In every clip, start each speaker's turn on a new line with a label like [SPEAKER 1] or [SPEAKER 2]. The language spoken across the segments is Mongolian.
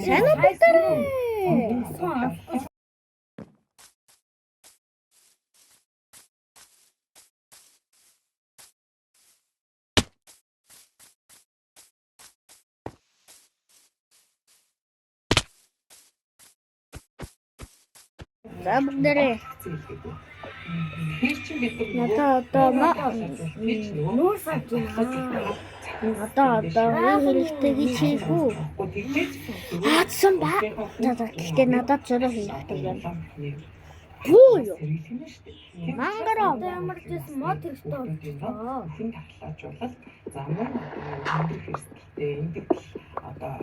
[SPEAKER 1] Сайн уу байтараа. За бүгдээрээ. Надаа одоо нүүр савж байна. Одоо хэрэгтэй гэж хийх үү? Аадсан ба. Гэхдээ надад зөрөө хэрэгтэй юм. Юу юу? Мангараа ямар ч юм мод хэрэгтэй болчихлоо.
[SPEAKER 2] Хэн татлаажуулал замун өндөр хэрэгсэлтэй энэ одоо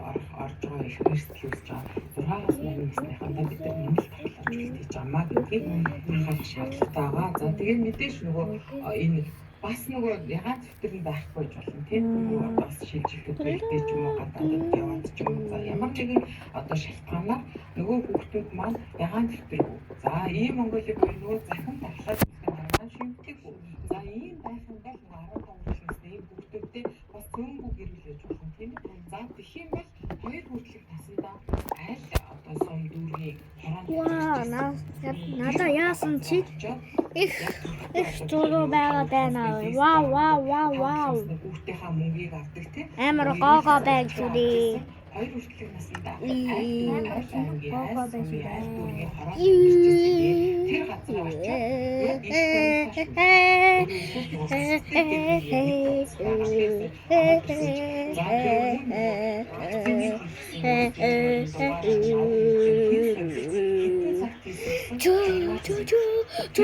[SPEAKER 2] орж байгаа их хэрэгсэл үүсэж байгаа 6-аас 8 насныхандаа бид нар нэмэлт татлаажуулалт хийж амаа гэдгийг харах шаардлагатай байгаа. За тэгээд мэдээж нөгөө энэ бас нөгөө ягаан төвтөр нь байхгүй ч болно тийм нөгөө бас шилжилтүүд байлгүй ч юм уу гадаадд яваад ч юм уу за ямар нэгэн одоо шалтгаанаар нөгөө хүүхдүүд маань ягаан төвтөргүй. За ийм Монголыг нөгөө захин татлаад байгаа шимтгий. За ийм байхын бол 15 насны ийм хүүхдүүдтэй бас цөөнгүй гэрүүлж болно тийм. За тэгэх юм бол 2 хүртэлх насндаа аль одоо сон дүүргийн
[SPEAKER 1] Ваа, надаа яасан чи их зураг байгаа байна. Вау.
[SPEAKER 2] Хүүхдийнхаа мөнгийг авдаг тийм.
[SPEAKER 1] Амар гоогоо байж үгүй.
[SPEAKER 2] 2 хүртэлх насндаа
[SPEAKER 1] Тэр